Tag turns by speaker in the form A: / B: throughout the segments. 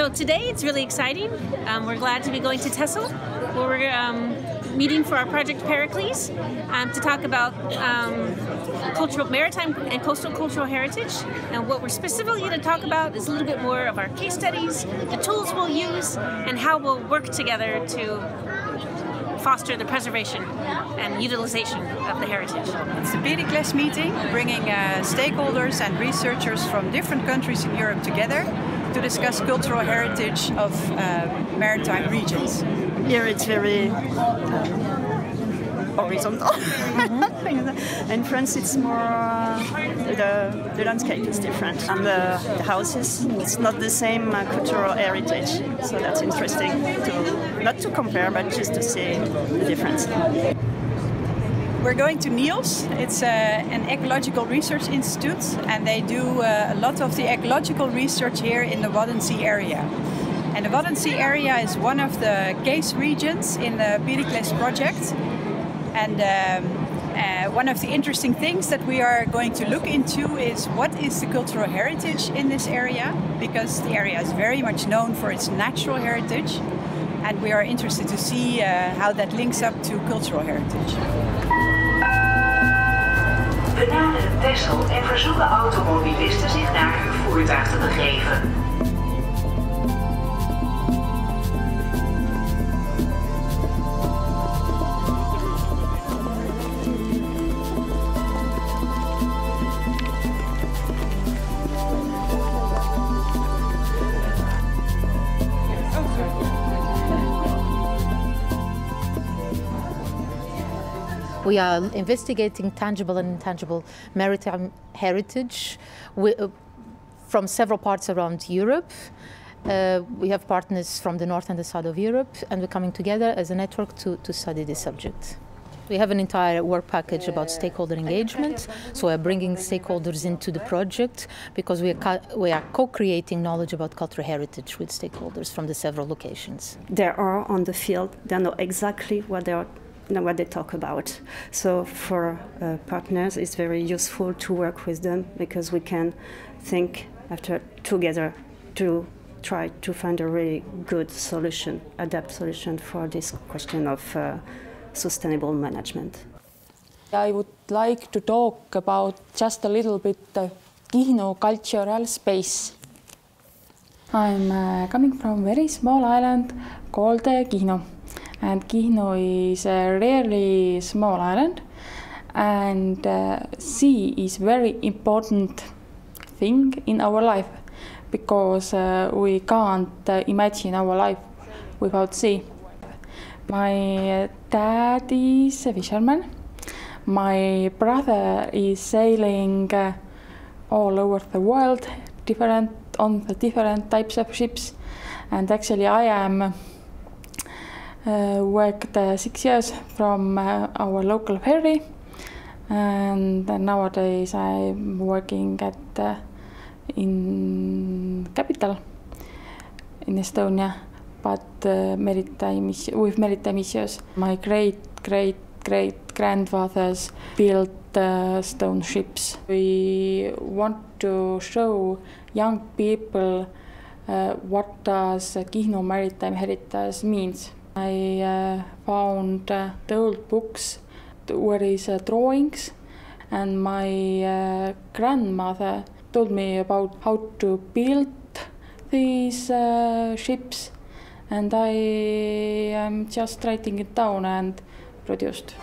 A: So today it's really exciting. We're glad to be going to Texel, where we're meeting for our project Pericles to talk about cultural, maritime and coastal cultural heritage. And what we're specifically going to talk about is a little bit more of our case studies, the tools we'll use, and how we'll work together to foster the preservation and utilization of the heritage.
B: It's the Pericles meeting, bringing stakeholders and researchers from different countries in Europe together to discuss cultural heritage of maritime regions.
C: Here it's very horizontal. In France it's more, the landscape is different, and the houses, it's not the same cultural heritage, so that's interesting, not to compare, but just to see the difference.
B: We're going to NIOS. It's an ecological research institute, and they do a lot of the ecological research here in the Waddenzee area. And the Waddenzee area is one of the case regions in the Pericles project. And one of the interesting things that we are going to look into is what is the cultural heritage in this area, because the area is very much known for its natural heritage. And we are interested to see how that links up to cultural heritage.
D: We naderen Texel en verzoeken automobilisten zich naar hun voertuig te begeven.
E: We are investigating tangible and intangible maritime heritage from several parts around Europe. We have partners from the north and the south of Europe, and we're coming together as a network to study this subject. We have an entire work package about stakeholder engagement, so we're bringing stakeholders into the project because we are co-creating knowledge about cultural heritage with stakeholders from the several locations.
C: They are on the field, they know exactly what they talk about. So for partners, it's very useful to work with them because we can think together to try to find a really good solution, adapt solution for this question of sustainable management.
F: I would like to talk about just a little bit the Kihnu cultural space. I'm coming from a very small island called Kihnu. And Kihnu is a really small island, and sea is very important thing in our life because we can't imagine our life without sea. My dad is a fisherman. My brother is sailing all over the world, on the different types of ships, and actually I am worked 6 years from our local ferry, and nowadays I'm working in capital in Estonia, but with maritime issues. My great-great-great-grandfathers built stone ships. We want to show young people what does Kihnu maritime heritage means. I found the old books where is drawings, and my grandmother told me about how to build these ships, and I am just writing it down and produced.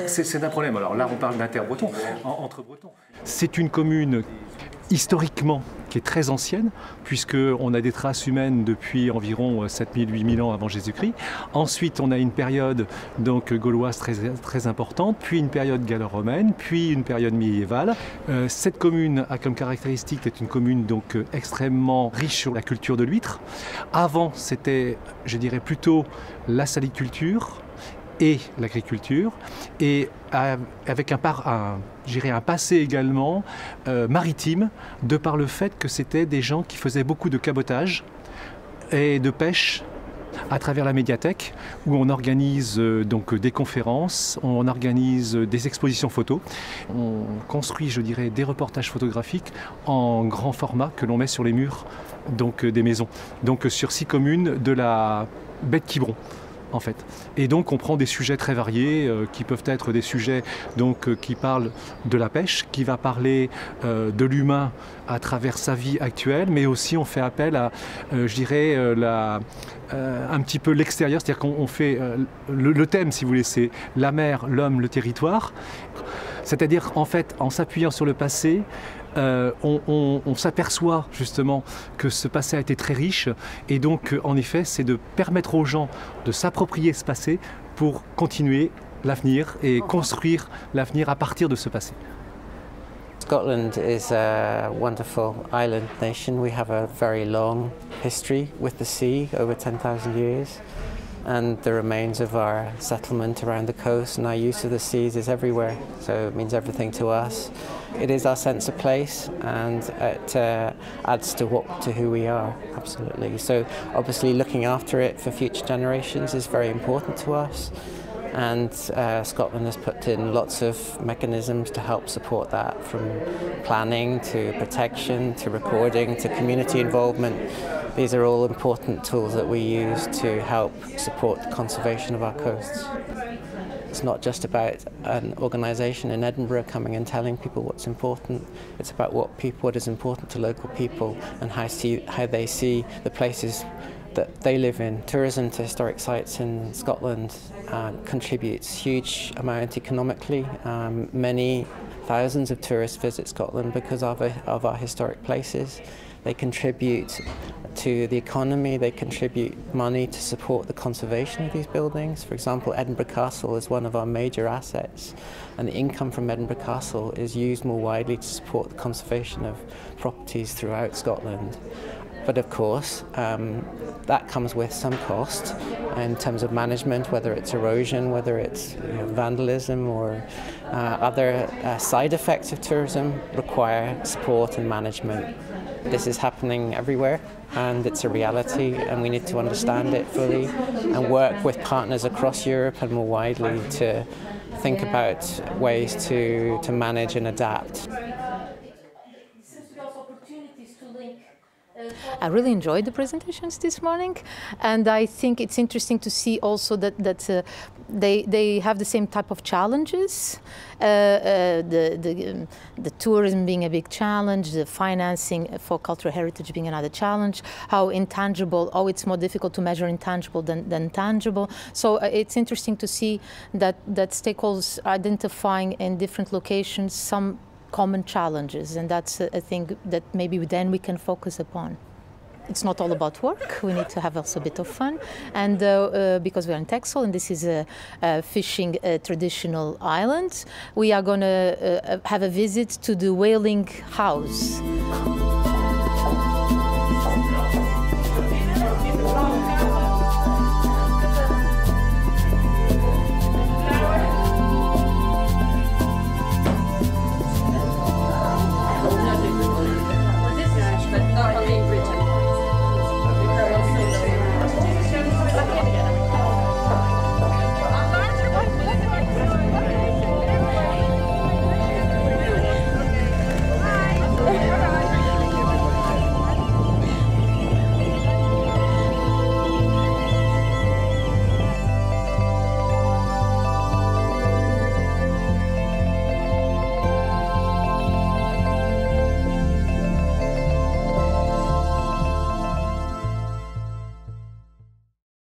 G: C'est un problème. Alors là, on parle d'inter-breton, entre bretons. C'est une commune historiquement qui est très ancienne, puisqu'on a des traces humaines depuis environ 7000-8000 ans avant Jésus-Christ. Ensuite, on a une période donc gauloise très importante, puis une période gallo-romaine, puis une période médiévale. Cette commune a comme caractéristique d'être une commune donc extrêmement riche sur la culture de l'huître. Avant, c'était, je dirais, plutôt la saliculture et l'agriculture, et avec un passé également maritime, de par le fait que c'était des gens qui faisaient beaucoup de cabotage et de pêche à travers la médiathèque où on organise donc des conférences, on organise des expositions photos. On construit, je dirais, des reportages photographiques en grand format que l'on met sur les murs donc, des maisons. Donc sur 6 communes de la baie de Quiberon. En fait. Et donc on prend des sujets très variés qui peuvent être des sujets donc, qui parlent de la pêche, qui va parler de l'humain à travers sa vie actuelle, mais aussi on fait appel à, je dirais, un petit peu l'extérieur, c'est-à-dire qu'on fait le thème, si vous voulez, c'est la mer, l'homme, le territoire. C'est-à-dire en fait, en s'appuyant sur le passé, on s'aperçoit justement que ce passé a été très riche et donc en effet c'est de permettre aux gens de s'approprier ce passé pour continuer l'avenir et construire l'avenir à partir de ce passé.
H: Scotland is a wonderful island nation. We have a very long history with the sea, over 10,000 years. And the remains of our settlement around the coast and our use of the seas is everywhere, so it means everything to us. It is our sense of place and it adds to who we are, absolutely. So obviously looking after it for future generations is very important to us, and Scotland has put in lots of mechanisms to help support that, from planning to protection to recording to community involvement. These are all important tools that we use to help support the conservation of our coasts. It's not just about an organisation in Edinburgh coming and telling people what's important. It's about what is important to local people and how they see the places that they live in. Tourism to historic sites in Scotland contributes huge amount economically. Many thousands of tourists visit Scotland because of our historic places. They contribute to the economy, they contribute money to support the conservation of these buildings. For example, Edinburgh Castle is one of our major assets, and the income from Edinburgh Castle is used more widely to support the conservation of properties throughout Scotland. But of course, that comes with some cost in terms of management, whether it's erosion, whether it's vandalism or other side effects of tourism require support and management. This is happening everywhere and it's a reality, and we need to understand it fully and work with partners across Europe and more widely to think about ways to manage and adapt.
E: I really enjoyed the presentations this morning, and I think it's interesting to see also that they have the same type of challenges. The tourism being a big challenge, the financing for cultural heritage being another challenge, how it's more difficult to measure intangible than tangible. So it's interesting to see that stakeholders are identifying in different locations some common challenges, and that's a thing that maybe then we can focus upon. It's not all about work, we need to have also a bit of fun, and because we're in Texel and this is a fishing traditional island, we are going to have a visit to the whaling house.